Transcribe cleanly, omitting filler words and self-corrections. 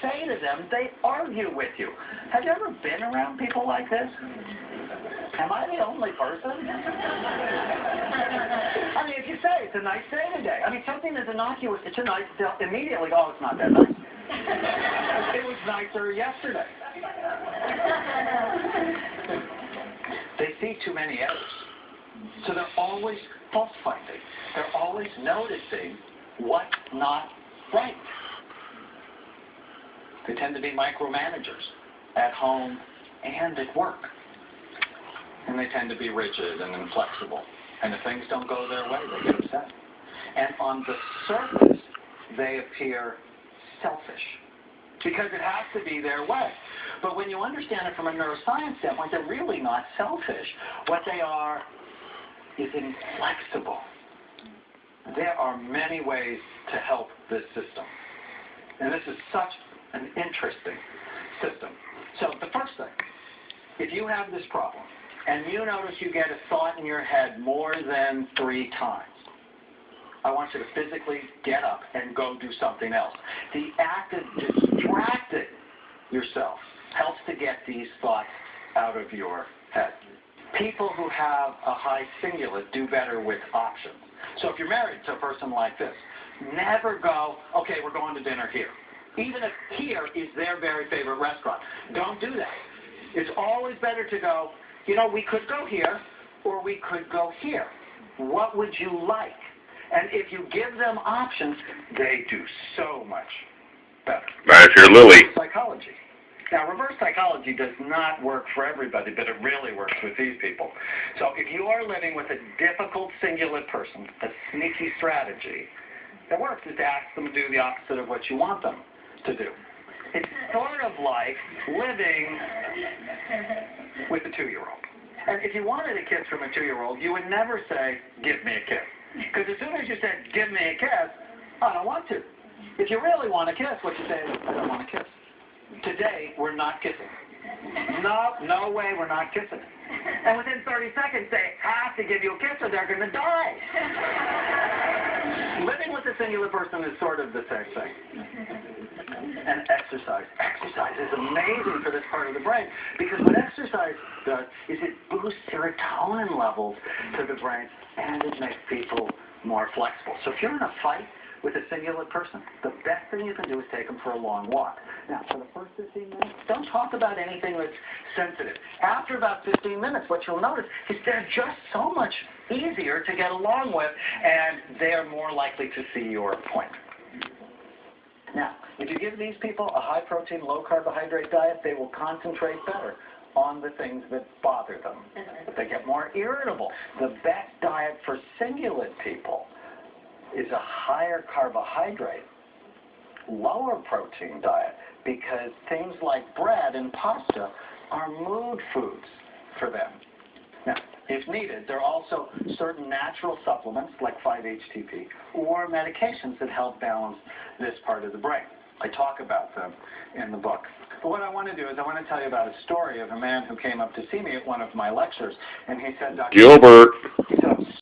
say to them, they argue with you. Have you ever been around people like this? Am I the only person? I mean, if you say it's a nice day today, I mean, something is innocuous, it's a nice day, immediately, oh, it's not that nice. It was nicer yesterday. They see too many errors. So they're always fault-finding. They're always noticing what's not right. They tend to be micromanagers at home and at work. And they tend to be rigid and inflexible. And if things don't go their way, they get upset. And on the surface, they appear selfish because it has to be their way. But when you understand it from a neuroscience standpoint, they're really not selfish. What they are is inflexible. There are many ways to help this system. And this is such an interesting system. So the first thing, if you have this problem, and you notice you get a thought in your head more than 3 times, I want you to physically get up and go do something else. The act of distracting yourself helps to get these thoughts out of your head. People who have a high singulate do better with options. So if you're married to a person like this, never go, okay, we're going to dinner here. Even if here is their very favorite restaurant. Don't do that. It's always better to go, you know, we could go here, or we could go here. What would you like? And if you give them options, they do so much better. Not if you're Lily. Psychology. Now, reverse psychology does not work for everybody, but it really works with these people. So if you are living with a difficult cingulate person, a sneaky strategy that works is to ask them to do the opposite of what you want them to do. It's sort of like living with a 2-year-old. And if you wanted a kiss from a 2-year-old, you would never say, give me a kiss. Because as soon as you said, give me a kiss, I don't want to. If you really want a kiss, what you say is, I don't want a kiss. Today, we're not kissing. No way we're not kissing. And within 30 seconds, they have to give you a kiss or they're going to die. Living with a singular person is sort of the same thing. And exercise. Exercise is amazing for this part of the brain because what exercise does is it boosts serotonin levels to the brain and it makes people more flexible. So if you're in a fight with a singular person, the best thing you can do is take them for a long walk. Now, for the first 15 minutes, don't talk about anything that's sensitive. After about 15 minutes, what you'll notice is they're just so much easier to get along with, and they're more likely to see your point. Now, if you give these people a high-protein, low-carbohydrate diet, they will concentrate better on the things that bother them. But they get more irritable. The best diet for cingulate people is a higher carbohydrate, lower protein diet because things like bread and pasta are mood foods for them. Now, if needed, there are also certain natural supplements like 5-HTP or medications that help balance this part of the brain. I talk about them in the book. But what I want to do is I want to tell you about a story of a man who came up to see me at one of my lectures, and he said, Dr. Gilbert.